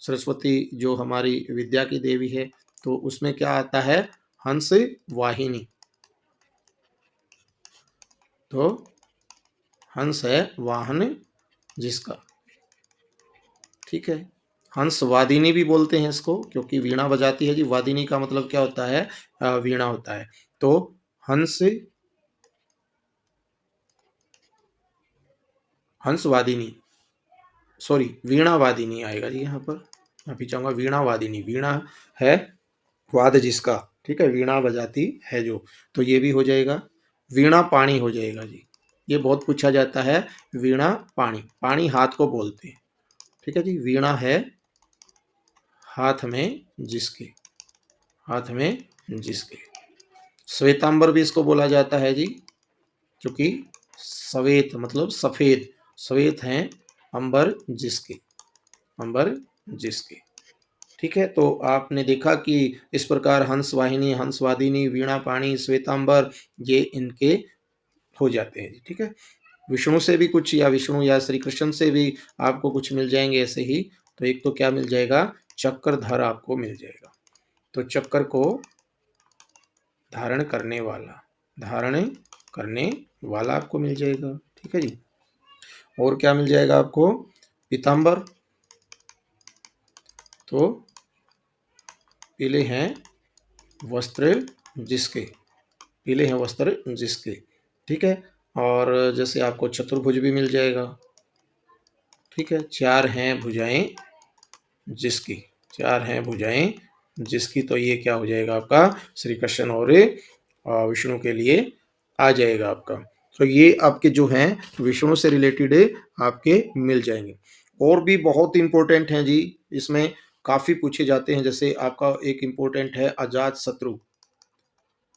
सरस्वती जो हमारी विद्या की देवी है, तो उसमें क्या आता है? हंस वाहिनी। तो हंस है वाहन जिसका, ठीक है। हंस वादिनी भी बोलते हैं इसको, क्योंकि वीणा बजाती है जी। वादिनी का मतलब क्या होता है? वीणा होता है। तो हंस, हंस वादिनी, सॉरी वीणा वादिनी आएगा जी यहाँ पर। माफी चाहूंगा, वीणा वादिनी। वीणा है वाद जिसका, ठीक है, वीणा बजाती है जो, तो ये भी हो जाएगा। वीणा पाणी हो जाएगा जी, ये बहुत पूछा जाता है। वीणा पाणी, पाणी हाथ को बोलते हैं, ठीक है जी। वीणा है हाथ में जिसके, हाथ में जिसके। श्वेतांबर भी इसको बोला जाता है जी, क्योंकि श्वेत मतलब सफेद, श्वेत हैं अंबर जिसके, अंबर जिसके, ठीक है। तो आपने देखा कि इस प्रकार हंस वाहिनी, हंस वादिनी, वीणा पाणी, श्वेतांबर, ये इनके हो जाते हैं, ठीक है। विष्णु से भी कुछ, या विष्णु या श्री कृष्ण से भी आपको कुछ मिल जाएंगे ऐसे ही। तो एक तो क्या मिल जाएगा? चक्रधर आपको मिल जाएगा। तो चक्र को धारण करने वाला, धारण करने वाला आपको मिल जाएगा, ठीक है जी। और क्या मिल जाएगा आपको? पीतांबर, तो पीले हैं वस्त्र जिसके, पीले हैं वस्त्र जिसके, ठीक है। और जैसे आपको चतुर्भुज भी मिल जाएगा, ठीक है। चार हैं भुजाएं जिसकी, चार हैं भुजाएं जिसकी, तो ये क्या हो जाएगा आपका? श्री कृष्ण और विष्णु के लिए आ जाएगा आपका। तो ये आपके जो हैं विष्णु से रिलेटेड आपके मिल जाएंगे। और भी बहुत इंपॉर्टेंट हैं जी, इसमें काफी पूछे जाते हैं। जैसे आपका एक इंपॉर्टेंट है अजात शत्रु,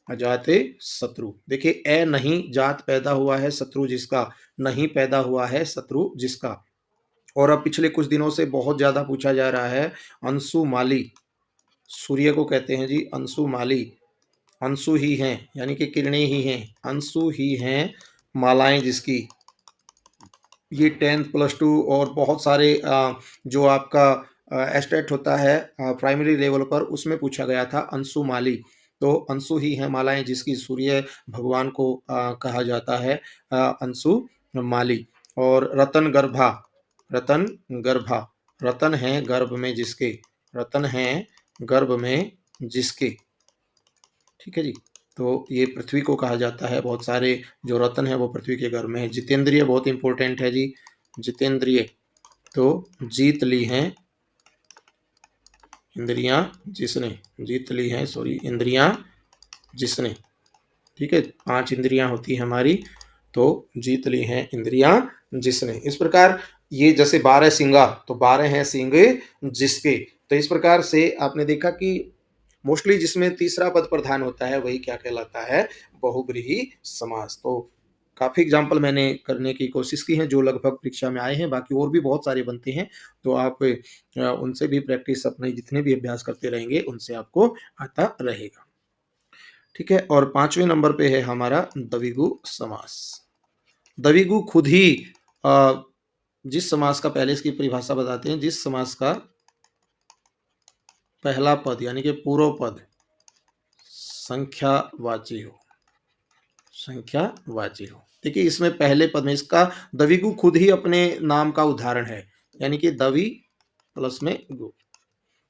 अजात शत्रु। देखिए, ए नहीं जात पैदा हुआ है शत्रु जिसका, नहीं पैदा हुआ है शत्रु जिसका। और अब पिछले कुछ दिनों से बहुत ज्यादा पूछा जा रहा है अंशु माली, सूर्य को कहते हैं जी अंशु माली। अंशु ही हैं, यानी कि किरणें ही हैं, अंशु ही हैं मालाएं जिसकी। ये 10th +2 और बहुत सारे जो आपका एस्टेट होता है प्राइमरी लेवल पर, उसमें पूछा गया था अंशु माली। तो अंशु ही है मालाएं जिसकी, सूर्य भगवान को कहा जाता है अंशु माली। और रतन गर्भा, रतन गर्भा, रतन है गर्भ में जिसके, रतन है गर्भ में जिसके, ठीक है जी। तो ये पृथ्वी को कहा जाता है। बहुत सारे जो रत्न है वो पृथ्वी के घर में है। जितेंद्रिय बहुत इंपॉर्टेंट है जी, जितेंद्रिय, तो जीत ली हैं इंद्रियां जिसने, जीत ली हैं, सॉरी, इंद्रियां जिसने, ठीक है। 5 इंद्रियां होती है हमारी, तो जीत ली हैं इंद्रियां जिसने। इस प्रकार ये जैसे 12 सिंगा, तो 12 हैं सिंह जिसके। तो इस प्रकार से आपने देखा कि मोस्टली जिसमें तीसरा पद प्रधान होता है वही क्या कहलाता है? बहुब्रीहि समास। तो काफ़ी एग्ज़ाम्पल मैंने करने की कोशिश की है जो लगभग परीक्षा में आए हैं, बाकी और भी बहुत सारे बनते हैं, तो आप उनसे भी प्रैक्टिस अपने जितने भी अभ्यास करते रहेंगे, उनसे आपको आता रहेगा। ठीक है? और 5वें नंबर पे है हमारा द्विगु समास। द्विगु खुद ही अ, जिस समास का पहले इसकी परिभाषा बताते हैं, जिस समास का पहला पद यानी कि पूर्व पद संख्यावाची हो, संख्यावाची हो। देखिए इसमें पहले पद में इसका द्विगु खुद ही अपने नाम का उदाहरण है, यानी कि दवि प्लस में गु।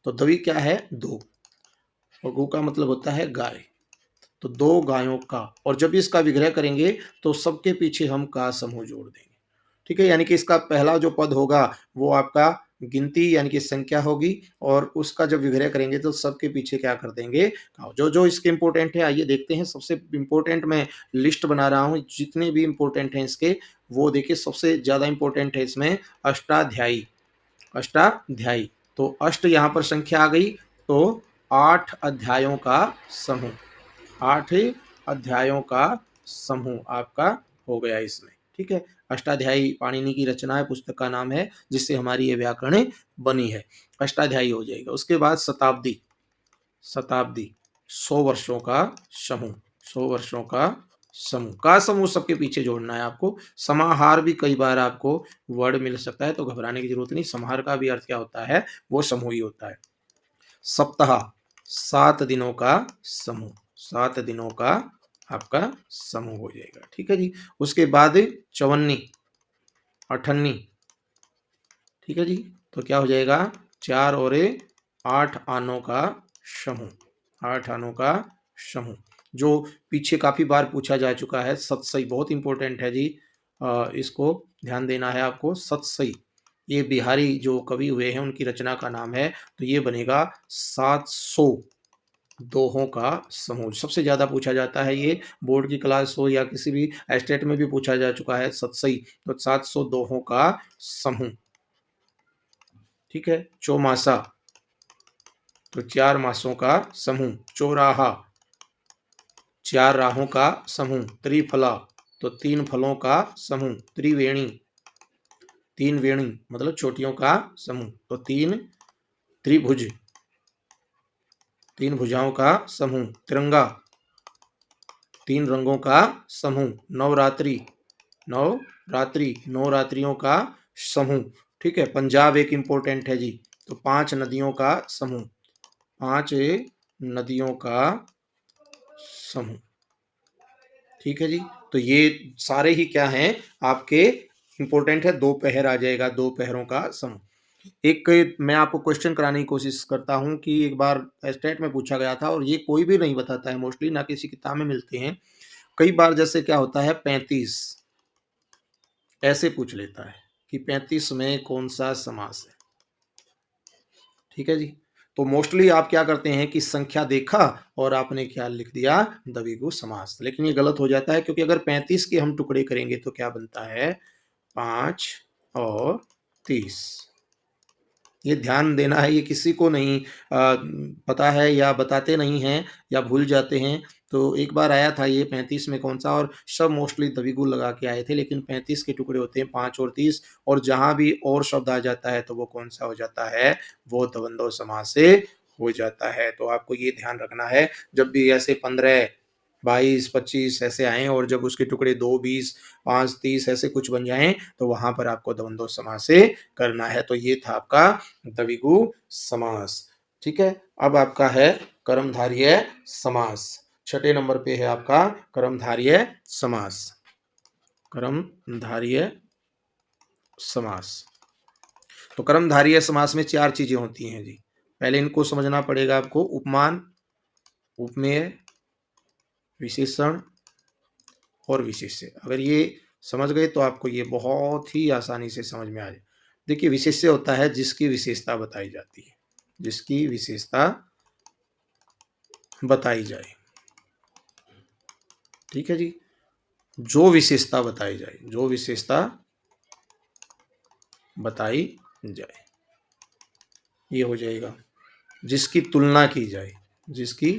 तो दवि क्या है? 2 और गु का मतलब होता है गाय। तो 2 गायों का, और जब इसका विग्रह करेंगे तो सबके पीछे हम का समूह जोड़ देंगे। ठीक है? यानी कि इसका पहला जो पद होगा वो आपका गिनती यानी कि संख्या होगी, और उसका जब विग्रह करेंगे तो सबके पीछे क्या कर देंगे? जो इसके इम्पोर्टेंट है आइए देखते हैं। सबसे इम्पोर्टेंट मैं लिस्ट बना रहा हूँ, जितने भी इम्पोर्टेंट हैं इसके, वो देखिए सबसे ज़्यादा इम्पोर्टेंट है इसमें अष्टाध्यायी। अष्टाध्यायी, तो अष्ट यहाँ पर संख्या आ गई, तो 8 अध्यायों का समूह, 8 अध्यायों का समूह आपका हो गया इसमें। ठीक है? अष्टाध्यायी पाणिनि की रचना है, पुस्तक का नाम है, जिससे हमारी ये व्याकरण बनी है। अष्टाध्यायी हो जाएगा। उसके बाद शताब्दी, शताब्दी 100 वर्षों का समूह, 100 वर्षों का समूह, का समूह सबके पीछे जोड़ना है आपको। समाहार भी कई बार आपको वर्ड मिल सकता है, तो घबराने की जरूरत नहीं। समाहार का भी अर्थ क्या होता है? वो समूह ही होता है। सप्ताह 7 दिनों का समूह, 7 दिनों का आपका समूह हो जाएगा। ठीक है जी? उसके बाद चवन्नी, अठन्नी। ठीक है जी? तो क्या हो जाएगा? 4 और 8 आनों का समूह, 8 आनों का समूह, जो पीछे काफ़ी बार पूछा जा चुका है। सतसई बहुत इंपॉर्टेंट है जी, इसको ध्यान देना है आपको। सतसई, ये बिहारी जो कवि हुए हैं उनकी रचना का नाम है, तो ये बनेगा 700 दोहों का समूह। सबसे ज़्यादा पूछा जाता है ये, बोर्ड की क्लास हो या किसी भी स्टेट में भी पूछा जा चुका है सतसई, तो 700 दोहों का समूह। ठीक है? चौमासा, तो 4 मासों का समूह। चौराहा, 4 राहों का समूह। त्रिफला, तो 3 फलों का समूह। त्रिवेणी, 3 वेणी मतलब चोटियों का समूह। तो 3 त्रिभुज, 3 भुजाओं का समूह। तिरंगा, 3 रंगों का समूह। नवरात्रि, नवरात्रि 9 रात्रियों का समूह। ठीक है? पंजाब एक इंपॉर्टेंट है जी, तो 5 नदियों का समूह, 5 नदियों का समूह। ठीक है जी? तो ये सारे ही क्या हैं आपके इंपॉर्टेंट है। दोपहर आ जाएगा, दोपहरों का समूह। एक मैं आपको क्वेश्चन कराने की कोशिश करता हूँ कि एक बार स्टेट में पूछा गया था, और ये कोई भी नहीं बताता है मोस्टली, ना किसी किताब में मिलते हैं। कई बार जैसे क्या होता है 35 ऐसे पूछ लेता है कि 35 में कौन सा समास है। ठीक है जी? तो मोस्टली आप क्या करते हैं कि संख्या देखा और आपने क्या लिख दिया? द्विगु समास। लेकिन ये गलत हो जाता है, क्योंकि अगर 35 के हम टुकड़े करेंगे तो क्या बनता है? 5 और 30। ये ध्यान देना है, ये किसी को नहीं पता है, या बताते नहीं हैं, या भूल जाते हैं। तो एक बार आया था ये 35 में कौन सा, और सब मोस्टली द्विगु लगा के आए थे, लेकिन 35 के टुकड़े होते हैं 5 और 30, और जहाँ भी और शब्द आ जाता है तो वो कौन सा हो जाता है? वो द्वंद्व समास से हो जाता है। तो आपको ये ध्यान रखना है, जब भी ऐसे 15, 22, 25 ऐसे आए, और जब उसके टुकड़े 2, 20, 5, 30 ऐसे कुछ बन जाएं, तो वहां पर आपको द्वंद्व समास से करना है। तो ये था आपका द्विगु समास। ठीक है? अब आपका है कर्मधारय समास। छठे नंबर पे है आपका कर्मधारय समास। कर्मधारय समास, तो कर्मधारय समास में 4 चीजें होती हैं जी। पहले इनको समझना पड़ेगा आपको। उपमान, उपमेय, विशेषण और विशेष्य। अगर ये समझ गए तो आपको ये बहुत ही आसानी से समझ में आ जाए। देखिए विशेष्य होता है जिसकी विशेषता बताई जाती है, जिसकी विशेषता बताई जाए। ठीक है जी? जो विशेषता बताई जाए, जो विशेषता बताई जाए, ये हो जाएगा। जिसकी तुलना की जाए, जिसकी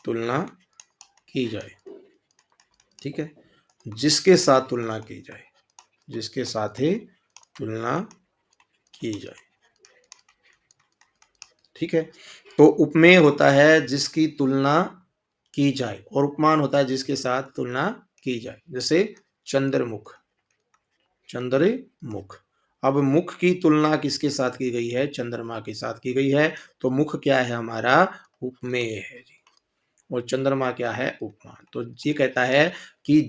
तुलना की जाए। ठीक है? जिसके साथ तुलना की जाए, जिसके साथ ही तुलना की जाए। ठीक है? तो उपमेय होता है जिसकी तुलना की जाए और उपमान होता है जिसके साथ तुलना की जाए। जैसे चंद्रमुख, चंद्रमुख। अब मुख की तुलना किसके साथ की गई है? चंद्रमा के साथ की गई है। तो मुख क्या है हमारा? उपमेय है जी। और चंद्रमा क्या है? उपमान। तो ये कहता है कि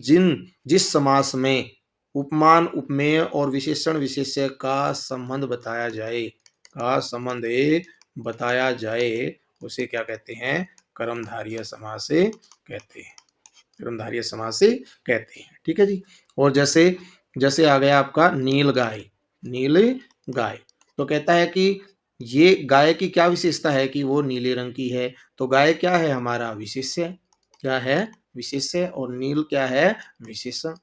जिस समास में उपमान, उपमेय और विशेषण विशेष्य का संबंध बताया जाए, उसे क्या कहते हैं? कर्मधारय समास कहते हैं। कर्मधारय समास कहते हैं। ठीक है जी। और जैसे जैसे आ गया आपका नील गाय, नील गाय। तो कहता है कि ये गाय की क्या विशेषता है कि वो नीले रंग की है। तो गाय क्या है हमारा? विशेष्य। क्या है? विशेष्य। और नील क्या है? विशेषण।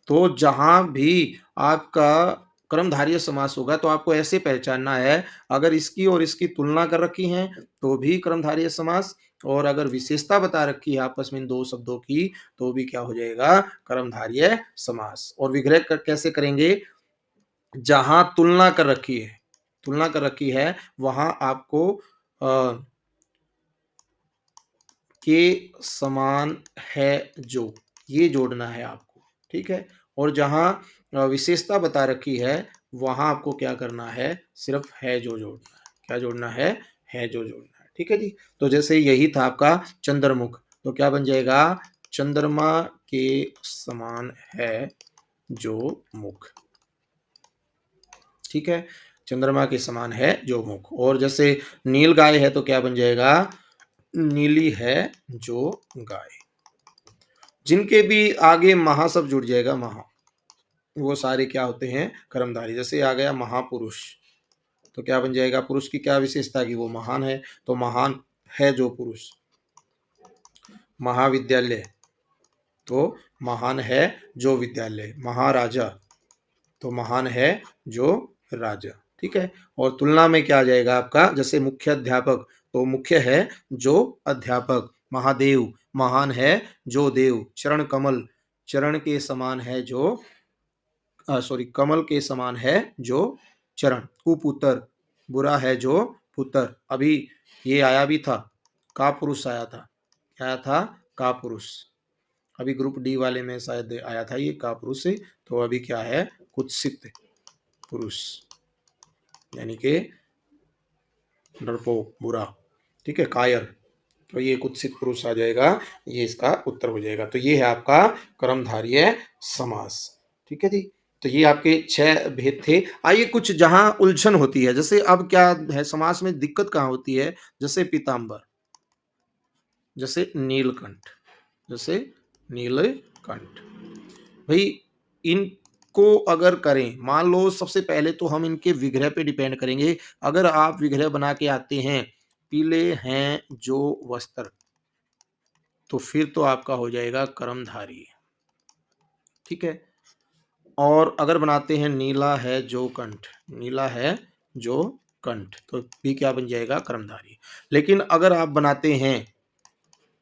तो जहां भी आपका कर्मधारय समास होगा तो आपको ऐसे पहचानना है, अगर इसकी और इसकी तुलना कर रखी है तो भी कर्मधारय समास, और अगर विशेषता बता रखी है आपस में इन दो शब्दों की तो भी क्या हो जाएगा? कर्मधारय समास। और विग्रह कैसे करेंगे? जहां तुलना कर रखी है, तुलना कर रखी है वहां आपको के समान है जो, ये जोड़ना है आपको। ठीक है? और जहां विशेषता बता रखी है वहां आपको क्या करना है? सिर्फ है जो जोड़ना है। क्या जोड़ना है जो जोड़ना है। ठीक है जी। तो जैसे यही था आपका चंद्रमुख, तो क्या बन जाएगा? चंद्रमा के समान है जो मुख। ठीक है? चंद्रमा के समान है जो मुख। और जैसे नील गाय है तो क्या बन जाएगा? नीली है जो गाय। जिनके भी आगे महा सब जुड़ जाएगा, महा, वो सारे क्या होते हैं? कर्मधारी। जैसे आ गया महापुरुष, तो क्या बन जाएगा? पुरुष की क्या विशेषता है कि वो महान है, तो महान है जो पुरुष। महाविद्यालय, तो महान है जो विद्यालय। महाराजा, तो महान है जो राजा। ठीक है? और तुलना में क्या आ जाएगा आपका? जैसे मुख्य अध्यापक, तो मुख्य है जो अध्यापक। महादेव, महान है जो देव। चरण कमल, चरण के समान है जो सॉरी, कमल के समान है जो चरण। कुपुत्र, बुरा है जो पुत्र। अभी ये आया भी था, का पुरुष आया था। क्या आया था? का पुरुष। अभी ग्रुप डी वाले में शायद आया था ये का पुरुष से। तो अभी क्या है? कुत्सित पुरुष, यानी कि डरपोक, बुरा। ठीक है? कायर। तो ये कुत्सित पुरुष आ जाएगा, ये इसका उत्तर हो जाएगा। तो ये है आपका कर्मधारय समास। ठीक है जी। तो ये आपके 6 भेद थे। आइए कुछ जहां उलझन होती है, जैसे अब क्या है समास में दिक्कत कहाँ होती है? जैसे पीताम्बर, जैसे नीलकंठ, जैसे नीलकंठ। भाई इनको अगर करें, मान लो सबसे पहले तो हम इनके विग्रह पे डिपेंड करेंगे। अगर आप विग्रह बना के आते हैं, पीले हैं जो वस्त्र, तो फिर तो आपका हो जाएगा कर्मधारय। ठीक है? और अगर बनाते हैं नीला है जो कंठ, नीला है जो कंठ, तो भी क्या बन जाएगा? कर्मधारय। लेकिन अगर आप बनाते हैं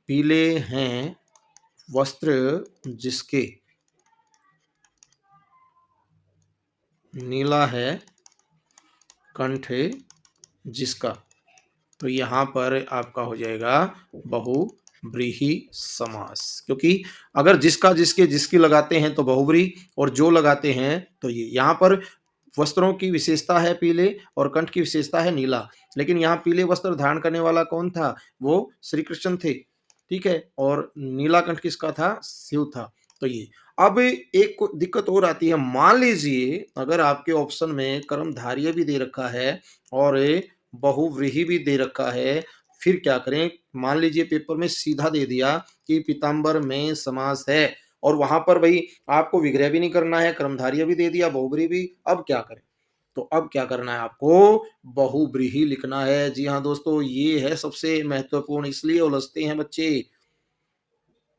पीले हैं वस्त्र जिसके, नीला है कंठ जिसका, तो यहाँ पर आपका हो जाएगा बहुव्रीहि समास। क्योंकि अगर जिसका, जिसके, जिसकी लगाते हैं तो बहुव्रीहि, और जो लगाते हैं तो ये। यहाँ पर वस्त्रों की विशेषता है पीले और कंठ की विशेषता है नीला। लेकिन यहाँ पीले वस्त्र धारण करने वाला कौन था? वो श्री कृष्ण थे। ठीक है? और नीला कंठ किसका था? शिव था। तो ये अब एक दिक्कत और आती है। मान लीजिए अगर आपके ऑप्शन में कर्मधारय भी दे रखा है और बहुव्रीहि भी दे रखा है, फिर क्या करें? मान लीजिए पेपर में सीधा दे दिया कि पीताम्बर में समास है, और वहां पर भाई आपको विग्रह भी नहीं करना है, कर्मधारय भी दे दिया, बहुव्रीहि भी। अब क्या करें? तो अब क्या करना है आपको? बहुव्रीहि लिखना है। जी हाँ दोस्तों, ये है सबसे महत्वपूर्ण। इसलिए उलझते हैं बच्चे,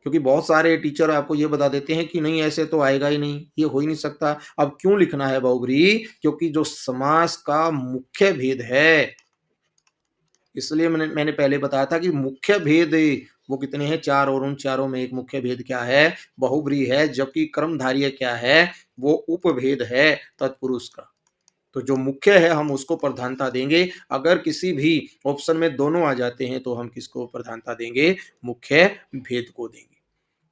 क्योंकि बहुत सारे टीचर आपको ये बता देते हैं कि नहीं ऐसे तो आएगा ही नहीं, ये हो ही नहीं सकता। अब क्यों लिखना है बहुव्रीहि? क्योंकि जो समास का मुख्य भेद है, इसलिए मैंने पहले बताया था कि मुख्य भेद वो कितने हैं? 4 और उन चारों में एक मुख्य भेद क्या है? बहुब्रीहि है, जबकि कर्मधारय क्या है? वो उपभेद है तत्पुरुष का। तो जो मुख्य है हम उसको प्रधानता देंगे। अगर किसी भी ऑप्शन में दोनों आ जाते हैं तो हम किसको प्रधानता देंगे? मुख्य भेद को देंगे।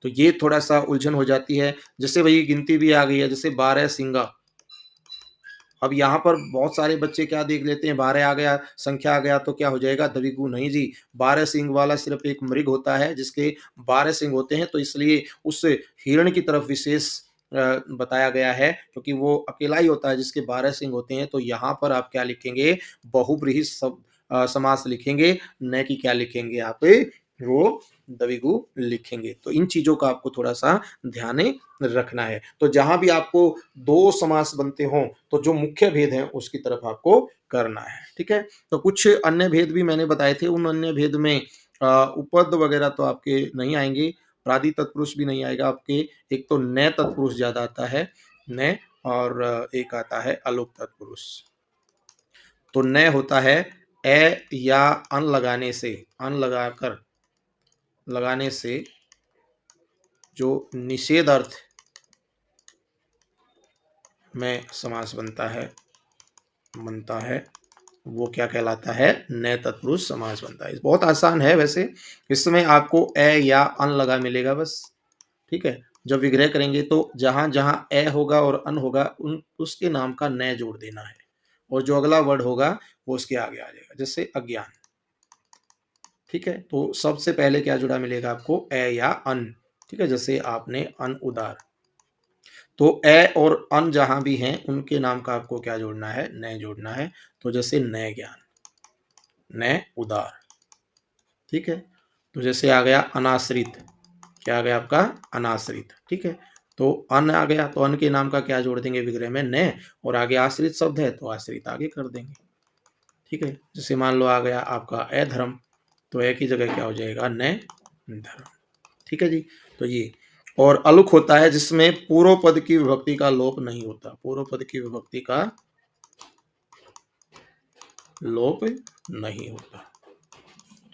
तो ये थोड़ा-सा उलझन हो जाती है। जैसे वही गिनती भी आ गई है, जैसे 12 सिंगा। अब यहाँ पर बहुत सारे बच्चे क्या देख लेते हैं, 12 आ गया, संख्या आ गया तो क्या हो जाएगा? द्विगु। नहीं जी, 12 सींग वाला सिर्फ़ एक मृग होता है जिसके 12 सींग होते हैं, तो इसलिए उस हिरण की तरफ विशेष बताया गया है, क्योंकि वो अकेला ही होता है जिसके 12 सींग होते हैं। तो यहाँ पर आप क्या लिखेंगे? बहुब्रीहि समास लिखेंगे, न कि क्या लिखेंगे आप? वो द्विगु लिखेंगे। तो इन चीज़ों का आपको थोड़ा-सा ध्यान रखना है। तो जहाँ भी आपको 2 समास बनते हों, तो जो मुख्य भेद हैं उसकी तरफ आपको करना है, ठीक है? तो कुछ अन्य भेद भी मैंने बताए थे, उन अन्य भेद में उपपद वगैरह तो आपके नहीं आएँगे, प्रादि तत्पुरुष भी नहीं आएगा आपके, एक तो नए तत्पुरुष ज़्यादा आता है, नए, और एक आता है अलोप तत्पुरुष। तो नए होता है ए या अन लगाने से, अन लगाने से जो निषेध अर्थ में समास बनता है, वो क्या कहलाता है? नए तत्पुरुष समास बनता है। बहुत आसान है वैसे, इसमें आपको ए या अन लगा मिलेगा बस, ठीक है? जब विग्रह करेंगे तो जहाँ-जहाँ ए होगा और अन होगा उन उसके नाम का नए जोड़ देना है, और जो अगला वर्ड होगा वो उसके आगे आ जाएगा, जैसे अज्ञान, ठीक है? तो सबसे पहले क्या जुड़ा मिलेगा आपको? ए या अन, ठीक है? जैसे आपने अन उदार, तो ए और अन जहाँ भी हैं उनके नाम का आपको क्या जोड़ना है? नए जोड़ना है। तो जैसे नए ज्ञान, नए उदार, ठीक है? तो जैसे आ गया अनाश्रित, क्या आ गया आपका? अनाश्रित, ठीक है? तो अन आ गया, तो अन के नाम का क्या जोड़ देंगे विग्रह में? नए, और आगे आश्रित शब्द है तो आश्रित आगे कर देंगे, ठीक है? जैसे मान लो आ गया आपका अधर्म, तो ए की जगह क्या हो जाएगा? नए धर्म, ठीक है जी? तो ये, और अलुक होता है जिसमें पूर्व पद की विभक्ति का लोप नहीं होता, पूर्व पद की विभक्ति का लोप नहीं होता,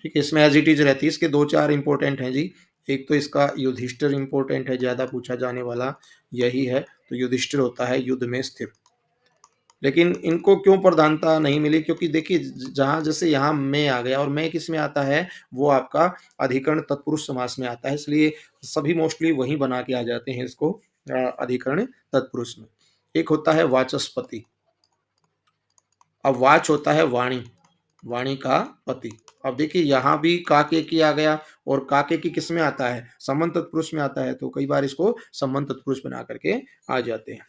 ठीक है? इसमें एज इट इज रहती है। इसके 2-4 इंपॉर्टेंट हैं जी। एक तो इसका युधिष्ठिर इंपॉर्टेंट है, ज़्यादा पूछा जाने वाला यही है। तो युधिष्ठिर होता है युद्ध में स्थिर, लेकिन इनको क्यों प्रधानता नहीं मिली? क्योंकि देखिए जहाँ जैसे यहाँ मैं आ गया, और मैं किस में आता है? वो आपका अधिकरण तत्पुरुष समास में आता है, इसलिए सभी मोस्टली वहीं बना के आ जाते हैं इसको अधिकरण तत्पुरुष में। एक होता है वाचस्पति, अब वाच होता है वाणी, वाणी का पति। अब देखिए यहाँ भी काके की आ गया, और काके की किस में आता है? संबंध तत्पुरुष में आता है, तो कई बार इसको संबंध तत्पुरुष बना करके आ जाते हैं।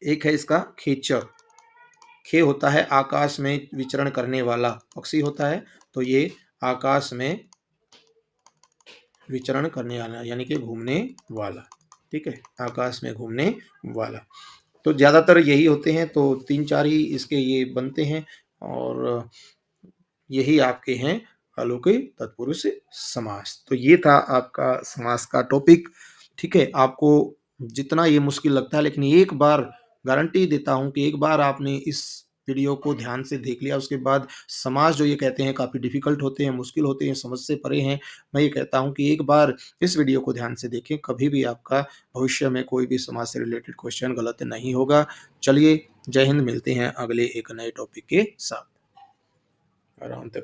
एक है इसका खेचर, खे होता है आकाश में विचरण करने वाला पक्षी होता है, तो ये आकाश में विचरण करने वाला यानी कि घूमने वाला, ठीक है? आकाश में घूमने वाला। तो ज़्यादातर यही होते हैं, तो 3-4 ही इसके ये बनते हैं, और यही आपके हैं अलौकिक तत्पुरुष समास। तो ये था आपका समास का टॉपिक, ठीक है? आपको जितना ये मुश्किल लगता है, लेकिन एक बार गारंटी देता हूँ कि एक बार आपने इस वीडियो को ध्यान से देख लिया, उसके बाद समास जो ये कहते हैं काफ़ी डिफ़िकल्ट होते हैं, मुश्किल होते हैं, समझ से परे हैं। मैं ये कहता हूँ कि एक बार इस वीडियो को ध्यान से देखें, कभी भी आपका भविष्य में कोई भी समाज से रिलेटेड क्वेश्चन गलत नहीं होगा। चलिए, जय हिंद, मिलते हैं अगले एक नए टॉपिक के साथ। आराम से